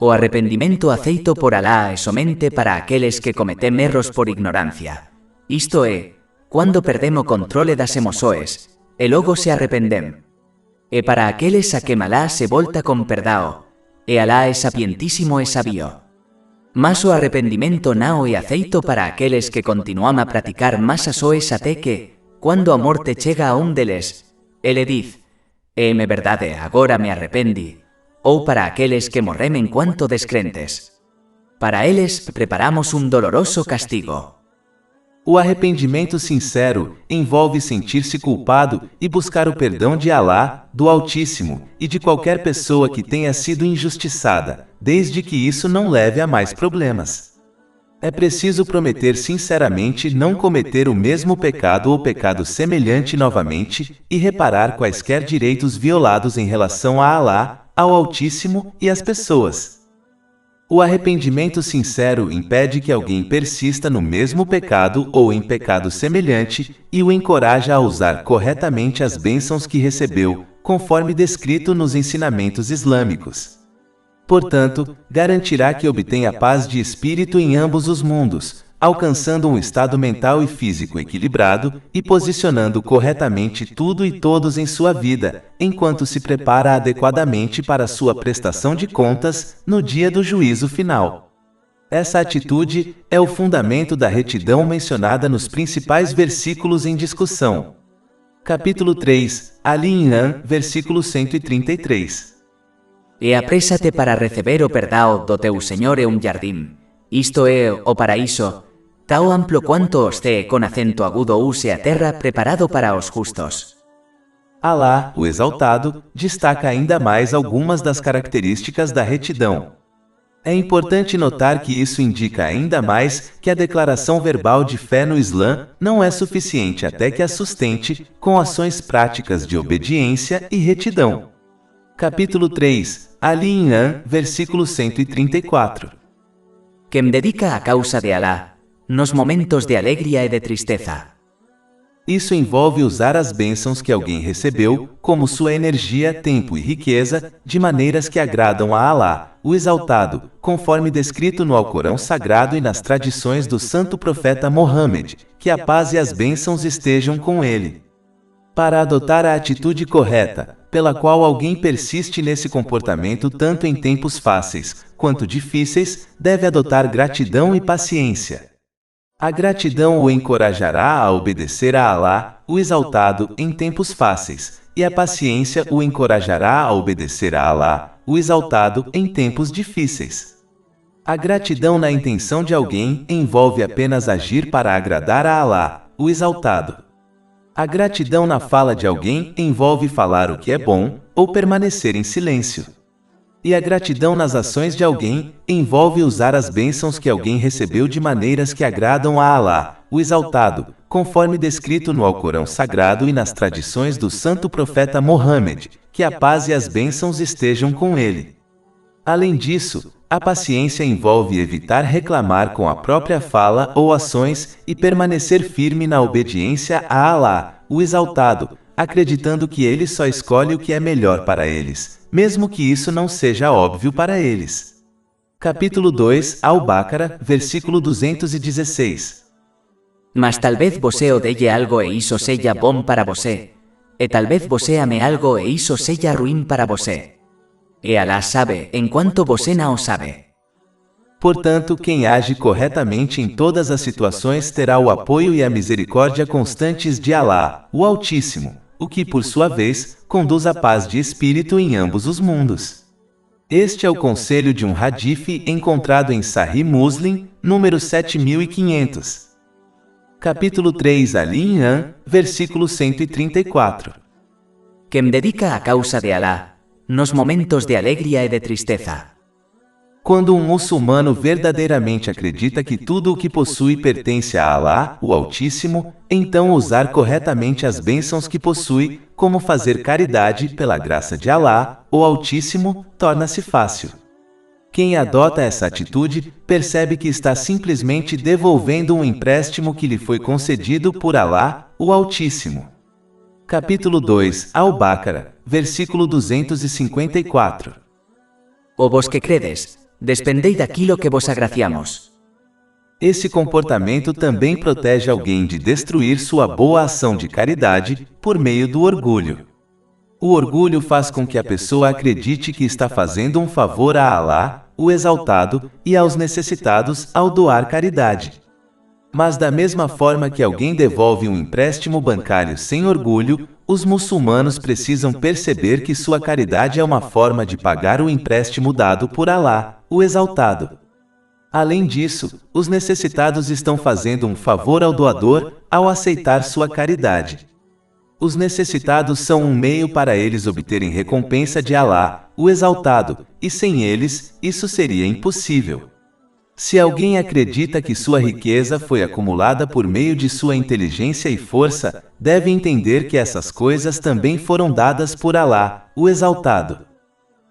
B: O arrependimento aceito por Alá é somente para aqueles que cometem erros por ignorancia. Isto é, quando perdemos o controle das emoções, e logo se arrependem. E para aqueles a quem Alá se volta com perdão, e Alá é sapientíssimo e sabio. Mas o arrependimento não é aceito para aqueles que continuam a praticar más ações até que, quando a morte chega a deles, ele diz: "É-me verdade, agora me arrependi", ou para aqueles que morrem enquanto descrentes. Para eles preparamos um doloroso castigo.
A: O arrependimento sincero envolve sentir-se culpado e buscar o perdão de Alá, do Altíssimo, e de qualquer pessoa que tenha sido injustiçada, desde que isso não leve a mais problemas. É preciso prometer sinceramente não cometer o mesmo pecado ou pecado semelhante novamente e reparar quaisquer direitos violados em relação a Alá, ao Altíssimo e às pessoas. O arrependimento sincero impede que alguém persista no mesmo pecado ou em pecado semelhante e o encoraja a usar corretamente as bênçãos que recebeu, conforme descrito nos ensinamentos islâmicos. Portanto, garantirá que obtenha paz de espírito em ambos os mundos, alcançando um estado mental e físico equilibrado e posicionando corretamente tudo e todos em sua vida, enquanto se prepara adequadamente para sua prestação de contas no dia do juízo final. Essa atitude é o fundamento da retidão mencionada nos principais versículos em discussão. Capítulo 3, Ali Imran, versículo 133.
B: E apressa-te para receber o perdão do teu Senhor e um jardim. Isto é o paraíso, tão amplo quanto os té com acento agudo use a terra preparado para os justos.
A: Alá, o Exaltado, destaca ainda mais algumas das características da retidão. É importante notar que isso indica ainda mais que a declaração verbal de fé no Islã não é suficiente até que a sustente com ações práticas de obediência e retidão. Capítulo 3, Ali Imran, versículo 134.
B: Quem dedica a causa de Alá, nos momentos de alegria e de tristeza.
A: Isso envolve usar as bênçãos que alguém recebeu, como sua energia, tempo e riqueza, de maneiras que agradam a Alá, o Exaltado, conforme descrito no Alcorão Sagrado e nas tradições do santo profeta Mohammed, que a paz e as bênçãos estejam com ele. Para adotar a atitude correta, pela qual alguém persiste nesse comportamento tanto em tempos fáceis quanto difíceis, deve adotar gratidão e paciência. A gratidão o encorajará a obedecer a Alá, o Exaltado, em tempos fáceis, e a paciência o encorajará a obedecer a Alá, o Exaltado, em tempos difíceis. A gratidão na intenção de alguém envolve apenas agir para agradar a Alá, o Exaltado. A gratidão na fala de alguém envolve falar o que é bom ou permanecer em silêncio. E a gratidão nas ações de alguém envolve usar as bênçãos que alguém recebeu de maneiras que agradam a Alá, o Exaltado, conforme descrito no Alcorão Sagrado e nas tradições do santo profeta Mohammed, que a paz e as bênçãos estejam com ele. Além disso, a paciência envolve evitar reclamar com a própria fala ou ações e permanecer firme na obediência a Alá, o Exaltado, acreditando que Ele só escolhe o que é melhor para eles, mesmo que isso não seja óbvio para eles. Capítulo 2, Al-Baqarah, versículo 216.
B: Mas talvez você odeie algo e isso seja bom para você, e talvez você ame algo e isso seja ruim para você. E Alá sabe, enquanto você não sabe.
A: Portanto, quem age corretamente em todas as situações terá o apoio e a misericórdia constantes de Alá, o Altíssimo, o que, por sua vez, conduz à paz de espírito em ambos os mundos. Este é o conselho de um hadith encontrado em Sahih Muslim, número 7500. Capítulo 3 Al-Imran, versículo 134.
B: Que me dedica a causa de Alá, nos momentos de alegria e de tristeza.
A: Quando um muçulmano verdadeiramente acredita que tudo o que possui pertence a Alá, o Altíssimo, então usar corretamente as bênçãos que possui, como fazer caridade pela graça de Alá, o Altíssimo, torna-se fácil. Quem adota essa atitude, percebe que está simplesmente devolvendo um empréstimo que lhe foi concedido por Alá, o Altíssimo. Capítulo 2, Al-Baqarah, versículo 254.
B: O vos que credes, despendei daquilo que vos agraciamos.
A: Esse comportamento também protege alguém de destruir sua boa ação de caridade por meio do orgulho. O orgulho faz com que a pessoa acredite que está fazendo um favor a Alá, o Exaltado, e aos necessitados ao doar caridade. Mas da mesma forma que alguém devolve um empréstimo bancário sem orgulho, os muçulmanos precisam perceber que sua caridade é uma forma de pagar o empréstimo dado por Alá, o Exaltado. Além disso, os necessitados estão fazendo um favor ao doador ao aceitar sua caridade. Os necessitados são um meio para eles obterem recompensa de Alá, o Exaltado, e sem eles, isso seria impossível. Se alguém acredita que sua riqueza foi acumulada por meio de sua inteligência e força, deve entender que essas coisas também foram dadas por Alá, o Exaltado.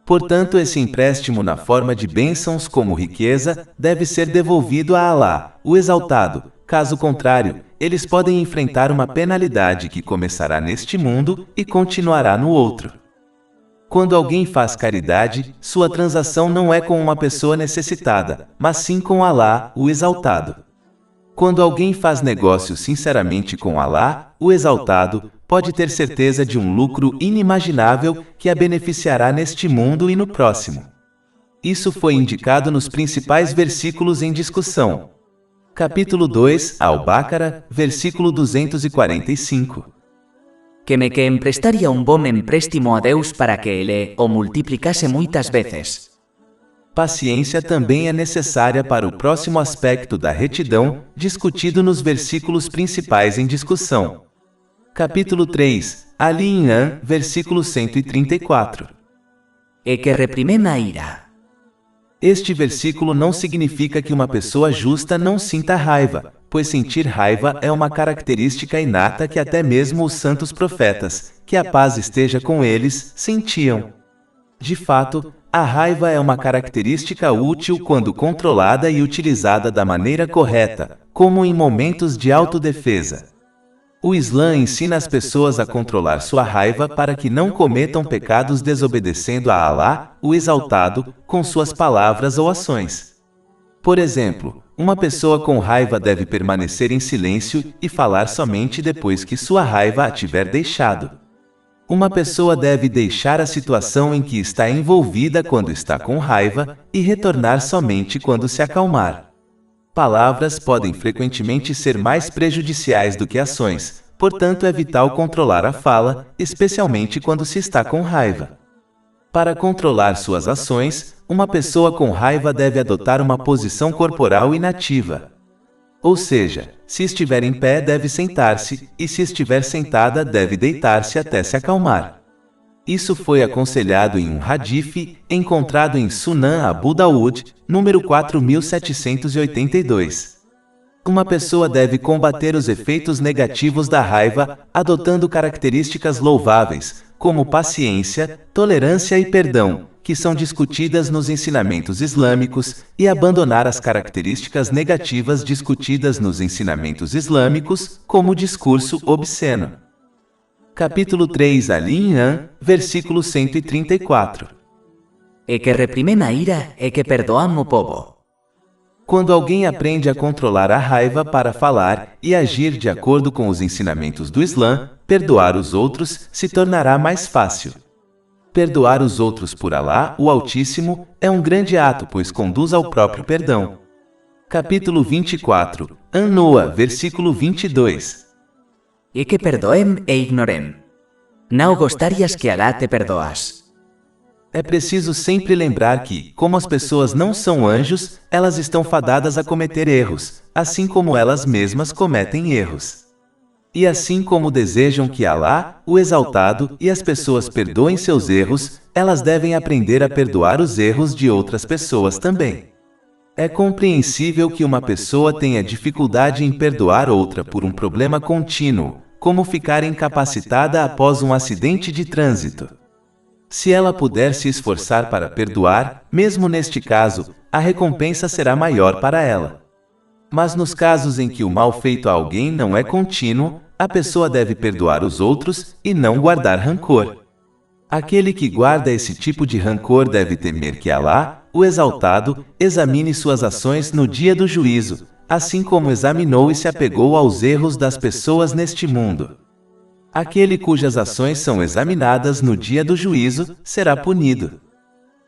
A: Portanto, esse empréstimo na forma de bênçãos como riqueza, deve ser devolvido a Alá, o Exaltado. Caso contrário, eles podem enfrentar uma penalidade que começará neste mundo e continuará no outro. Quando alguém faz caridade, sua transação não é com uma pessoa necessitada, mas sim com Alá, o Exaltado. Quando alguém faz negócio sinceramente com Alá, o Exaltado, pode ter certeza de um lucro inimaginável que a beneficiará neste mundo e no próximo. Isso foi indicado nos principais versículos em discussão. Capítulo 2, Al-Baqarah, versículo 245.
B: Que emprestaria um bom empréstimo a Deus para que Ele o multiplicase muitas vezes.
A: Paciência também é necessária para o próximo aspecto da retidão, discutido nos versículos principais em discussão. Capítulo 3, Al-Imran, versículo 134.
B: E que reprimem a ira.
A: Este versículo não significa que uma pessoa justa não sinta raiva, pois sentir raiva é uma característica inata que até mesmo os santos profetas, que a paz esteja com eles, sentiam. De fato, a raiva é uma característica útil quando controlada e utilizada da maneira correta, como em momentos de autodefesa. O Islã ensina as pessoas a controlar sua raiva para que não cometam pecados desobedecendo a Alá, o Exaltado, com suas palavras ou ações. Por exemplo, uma pessoa com raiva deve permanecer em silêncio e falar somente depois que sua raiva a tiver deixado. Uma pessoa deve deixar a situação em que está envolvida quando está com raiva e retornar somente quando se acalmar. Palavras podem frequentemente ser mais prejudiciais do que ações, portanto é vital controlar a fala, especialmente quando se está com raiva. Para controlar suas ações, uma pessoa com raiva deve adotar uma posição corporal inativa. Ou seja, se estiver em pé deve sentar-se, e se estiver sentada deve deitar-se até se acalmar. Isso foi aconselhado em um hadith encontrado em Sunan Abu Dawud, número 4782. Uma pessoa deve combater os efeitos negativos da raiva, adotando características louváveis, como paciência, tolerância e perdão, que são discutidas nos ensinamentos islâmicos, e abandonar as características negativas discutidas nos ensinamentos islâmicos, como o discurso obsceno. Capítulo 3 Ali-Imran, versículo 134.
B: E que reprimem a ira e que perdoam o povo.
A: Quando alguém aprende a controlar a raiva para falar e agir de acordo com os ensinamentos do Islã, perdoar os outros se tornará mais fácil. Perdoar os outros por Alá, o Altíssimo, é um grande ato, pois conduz ao próprio perdão. Capítulo 24, An-Noa, versículo 22.
B: E que perdoem e ignorem. Não gostarias que Alá te perdoas.
A: É preciso sempre lembrar que, como as pessoas não são anjos, elas estão fadadas a cometer erros, assim como elas mesmas cometem erros. E assim como desejam que Alá, o Exaltado, e as pessoas perdoem seus erros, elas devem aprender a perdoar os erros de outras pessoas também. É compreensível que uma pessoa tenha dificuldade em perdoar outra por um problema contínuo, como ficar incapacitada após um acidente de trânsito. Se ela puder se esforçar para perdoar, mesmo neste caso, a recompensa será maior para ela. Mas nos casos em que o mal feito a alguém não é contínuo, a pessoa deve perdoar os outros e não guardar rancor. Aquele que guarda esse tipo de rancor deve temer que Alá, o Exaltado, examine suas ações no dia do juízo, assim como examinou e se apegou aos erros das pessoas neste mundo. Aquele cujas ações são examinadas no dia do juízo será punido.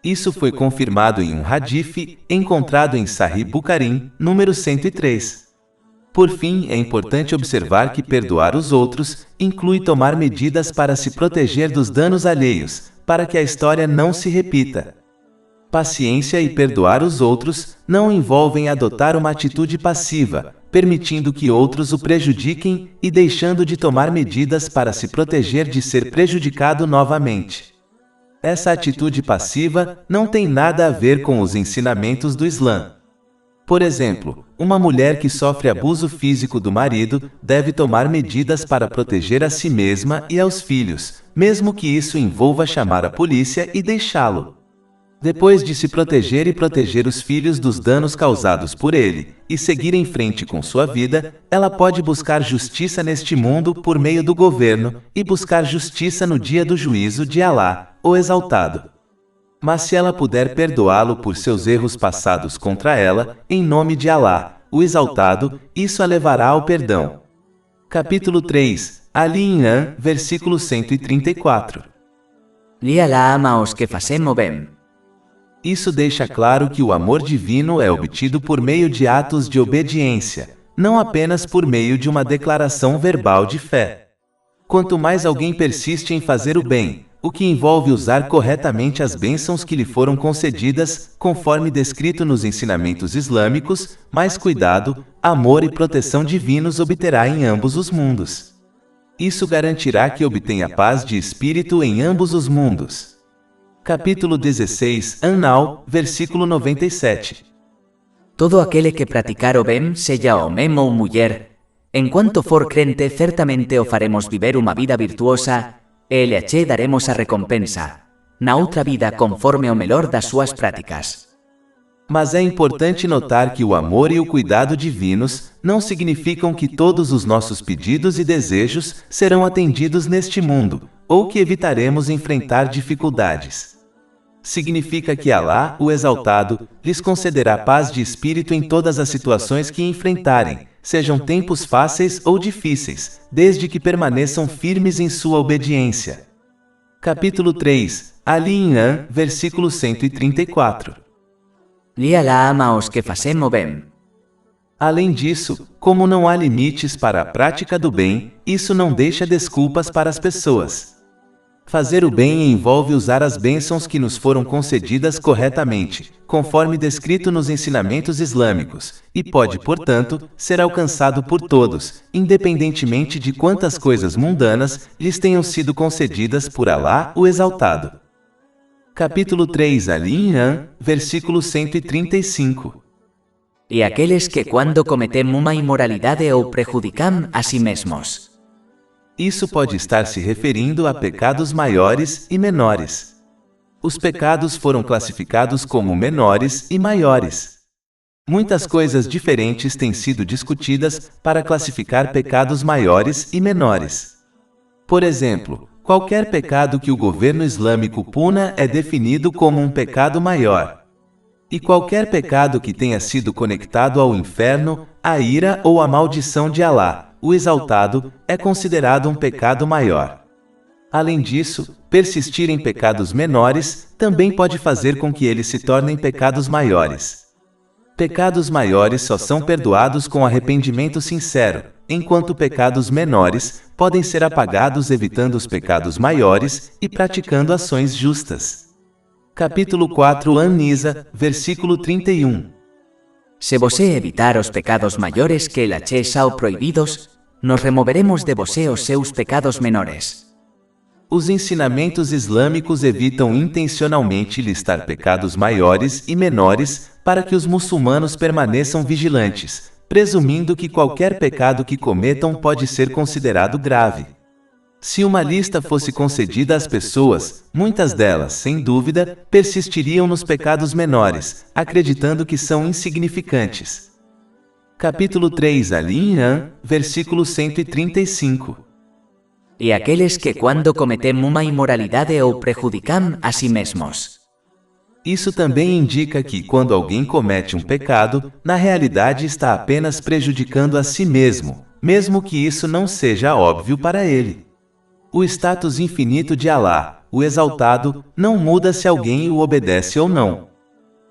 A: Isso foi confirmado em um hadith encontrado em Sahih Bukhari, número 103. Por fim, é importante observar que perdoar os outros inclui tomar medidas para se proteger dos danos alheios, para que a história não se repita. Paciência e perdoar os outros não envolvem adotar uma atitude passiva, permitindo que outros o prejudiquem e deixando de tomar medidas para se proteger de ser prejudicado novamente. Essa atitude passiva não tem nada a ver com os ensinamentos do Islã. Por exemplo, uma mulher que sofre abuso físico do marido deve tomar medidas para proteger a si mesma e aos filhos, mesmo que isso envolva chamar a polícia e deixá-lo. Depois de se proteger e proteger os filhos dos danos causados por ele, e seguir em frente com sua vida, ela pode buscar justiça neste mundo por meio do governo, e buscar justiça no dia do juízo de Alá, o Exaltado. Mas se ela puder perdoá-lo por seus erros passados contra ela, em nome de Alá, o Exaltado, isso a levará ao perdão. Capítulo 3, Ali-Imran, versículo 134.
B: E Alá ama os que fazem o bem.
A: Isso deixa claro que o amor divino é obtido por meio de atos de obediência, não apenas por meio de uma declaração verbal de fé. Quanto mais alguém persiste em fazer o bem, o que envolve usar corretamente as bênçãos que lhe foram concedidas, conforme descrito nos ensinamentos islâmicos, mais cuidado, amor e proteção divinos obterá em ambos os mundos. Isso garantirá que obtenha paz de espírito em ambos os mundos. Capítulo 16, An-Nahl, versículo 97.
B: Todo aquele que praticar o bem, seja homem ou mulher, enquanto for crente, certamente o faremos viver uma vida virtuosa, e lhe ache daremos a recompensa, na outra vida conforme o melhor das suas práticas.
A: Mas é importante notar que o amor e o cuidado divinos não significam que todos os nossos pedidos e desejos serão atendidos neste mundo, ou que evitaremos enfrentar dificuldades. Significa que Alá, o Exaltado, lhes concederá paz de espírito em todas as situações que enfrentarem, sejam tempos fáceis ou difíceis, desde que permaneçam firmes em sua obediência. Capítulo 3, Ali-Imran, versículo 134.
B: E Alá ama os que fazem o bem.
A: Além disso, como não há limites para a prática do bem, isso não deixa desculpas para as pessoas. Fazer o bem envolve usar as bênçãos que nos foram concedidas corretamente, conforme descrito nos ensinamentos islâmicos, e pode, portanto, ser alcançado por todos, independentemente de quantas coisas mundanas lhes tenham sido concedidas por Alá, o Exaltado. Capítulo 3 Ali-Imran, versículo 135.
B: E aqueles que quando cometem uma imoralidade ou prejudicam a si mesmos.
A: Isso pode estar se referindo a pecados maiores e menores. os pecados foram classificados como menores e maiores. Muitas coisas diferentes têm sido discutidas para classificar pecados maiores e menores. Por exemplo, qualquer pecado que o governo islâmico puna é definido como um pecado maior. E qualquer pecado que tenha sido conectado ao inferno, à ira ou à maldição de Alá, o Exaltado, é considerado um pecado maior. Além disso, persistir em pecados menores também pode fazer com que eles se tornem pecados maiores. Pecados maiores só são perdoados com arrependimento sincero, enquanto pecados menores podem ser apagados evitando os pecados maiores e praticando ações justas. Capítulo 4 An-Nisa, versículo 31.
B: Se você evitar os pecados maiores que el achexao proibidos, nos removeremos de você os seus pecados menores.
A: Os ensinamentos islâmicos evitam intencionalmente listar pecados maiores e menores para que os muçulmanos permaneçam vigilantes, presumindo que qualquer pecado que cometam pode ser considerado grave. Se uma lista fosse concedida às pessoas, muitas delas, sem dúvida, persistiriam nos pecados menores, acreditando que são insignificantes. Capítulo 3 Al-Imran, versículo 135.
B: E aqueles que quando cometem uma imoralidade ou prejudicam a si mesmos.
A: Isso também indica que, quando alguém comete um pecado, na realidade está apenas prejudicando a si mesmo, mesmo que isso não seja óbvio para ele. O status infinito de Alá, o Exaltado, não muda se alguém o obedece ou não.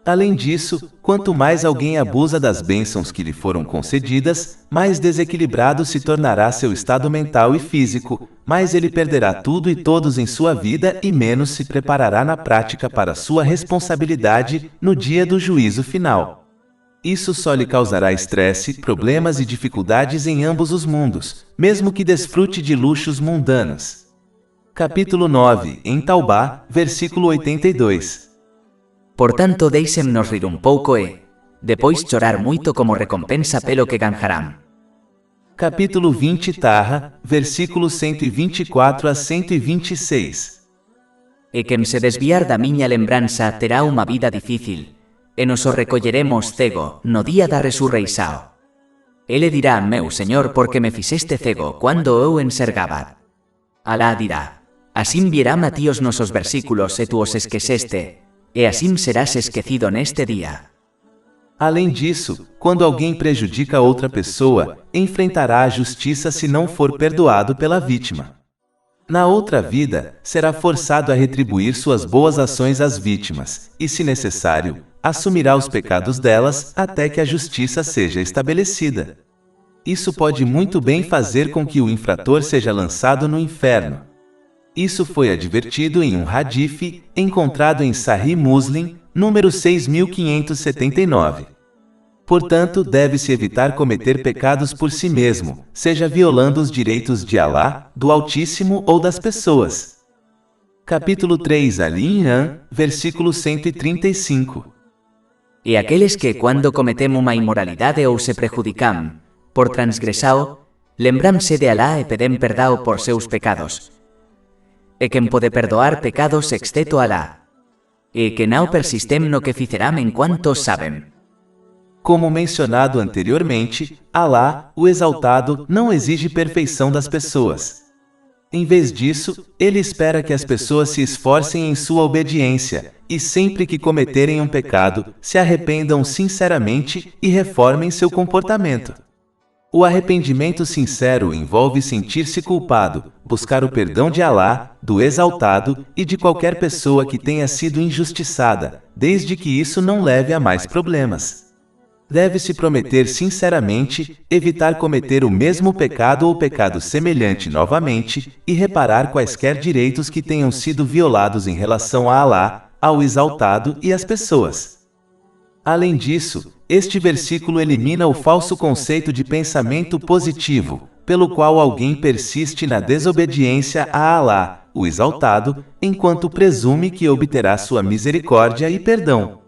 A: Além disso, quanto mais alguém abusa das bênçãos que lhe foram concedidas, mais desequilibrado se tornará seu estado mental e físico, mais ele perderá tudo e todos em sua vida e menos se preparará na prática para sua responsabilidade no dia do juízo final. Isso só lhe causará estresse, problemas e dificuldades em ambos os mundos, mesmo que desfrute de luxos mundanos. Capítulo 9, em Taubá, versículo 82.
B: Portanto, deixem-nos rir um pouco e, depois chorar muito como recompensa pelo que ganharão.
A: Capítulo 20 Taha, versículos 124 a 126.
B: E quem se desviar da minha lembrança terá uma vida difícil, e nos o recolleremos cego no dia da resurreição. Ele dirá, meu Senhor, porque me fizeste cego quando eu enxergava. Alá dirá, assim virá a ti os nossos versículos e tu os esqueceste, e assim serás esquecido neste dia.
A: Além disso, quando alguém prejudica outra pessoa, enfrentará a justiça se não for perdoado pela vítima. Na outra vida, será forçado a retribuir suas boas ações às vítimas, e, se necessário, assumirá os pecados delas até que a justiça seja estabelecida. Isso pode muito bem fazer com que o infrator seja lançado no inferno. Isso foi advertido em um hadith encontrado em Sahih Muslim, número 6579. Portanto, deve-se evitar cometer pecados por si mesmo, seja violando os direitos de Alá, do Altíssimo ou das pessoas. Capítulo 3 Al-Imran, versículo 135.
B: E aqueles que, quando cometem uma imoralidade ou se prejudicam, por transgressão, lembram-se de Alá e pedem perdão por seus pecados. E quem pode perdoar pecados exceto Alá. E que não persistem no que fizeram enquanto sabem.
A: Como mencionado anteriormente, Alá, o Exaltado, não exige perfeição das pessoas. Em vez disso, ele espera que as pessoas se esforcem em sua obediência, e sempre que cometerem um pecado, se arrependam sinceramente e reformem seu comportamento. O arrependimento sincero envolve sentir-se culpado, buscar o perdão de Alá, do Exaltado e de qualquer pessoa que tenha sido injustiçada, desde que isso não leve a mais problemas. Deve-se prometer sinceramente, evitar cometer o mesmo pecado ou pecado semelhante novamente, e reparar quaisquer direitos que tenham sido violados em relação a Alá, ao Exaltado e às pessoas. Além disso, este versículo elimina o falso conceito de pensamento positivo, pelo qual alguém persiste na desobediência a Alá, o Exaltado, enquanto presume que obterá sua misericórdia e perdão.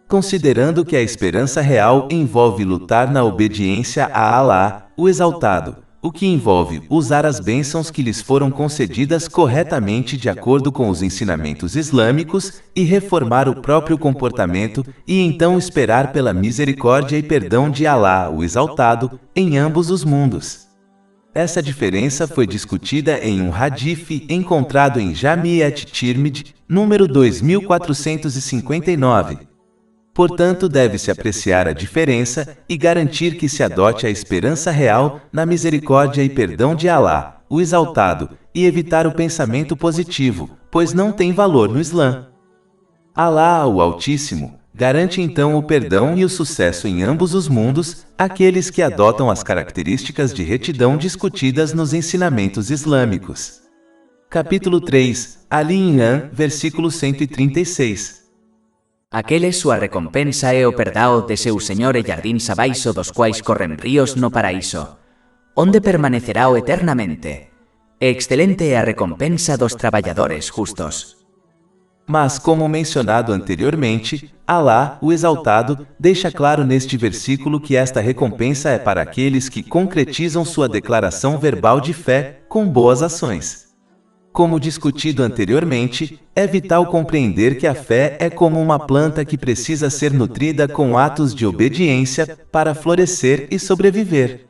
A: Considerando que a esperança real envolve lutar na obediência a Alá, o Exaltado, o que envolve usar as bênçãos que lhes foram concedidas corretamente de acordo com os ensinamentos islâmicos e reformar o próprio comportamento e então esperar pela misericórdia e perdão de Alá, o Exaltado, em ambos os mundos. Essa diferença foi discutida em um hadith encontrado em Jami' at-Tirmidhi, número 2459. Portanto, deve-se apreciar a diferença e garantir que se adote a esperança real na misericórdia e perdão de Alá, o Exaltado, e evitar o pensamento positivo, pois não tem valor no Islã. Alá, o Altíssimo, garante então o perdão e o sucesso em ambos os mundos àqueles que adotam as características de retidão discutidas nos ensinamentos islâmicos. Capítulo 3, Ali Imran, versículo 136.
B: Aquele sua recompensa é o perdão de seu Senhor e jardins abaixo dos quais correm rios no paraíso, onde permanecerá eternamente. Excelente é a recompensa dos trabalhadores justos.
A: Mas, como mencionado anteriormente, Alá, o Exaltado, deixa claro neste versículo que esta recompensa é para aqueles que concretizam sua declaração verbal de fé com boas ações. Como discutido anteriormente, é vital compreender que a fé é como uma planta que precisa ser nutrida com atos de obediência para florescer e sobreviver.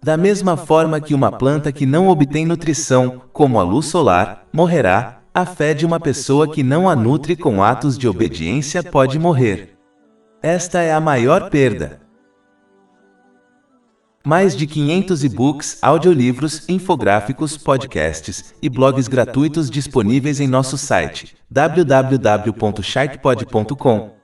A: Da mesma forma que uma planta que não obtém nutrição, como a luz solar, morrerá, a fé de uma pessoa que não a nutre com atos de obediência pode morrer. Esta é a maior perda. Mais de 500 e-books, audiolivros, infográficos, podcasts e blogs gratuitos disponíveis em nosso site www.sharkpod.com.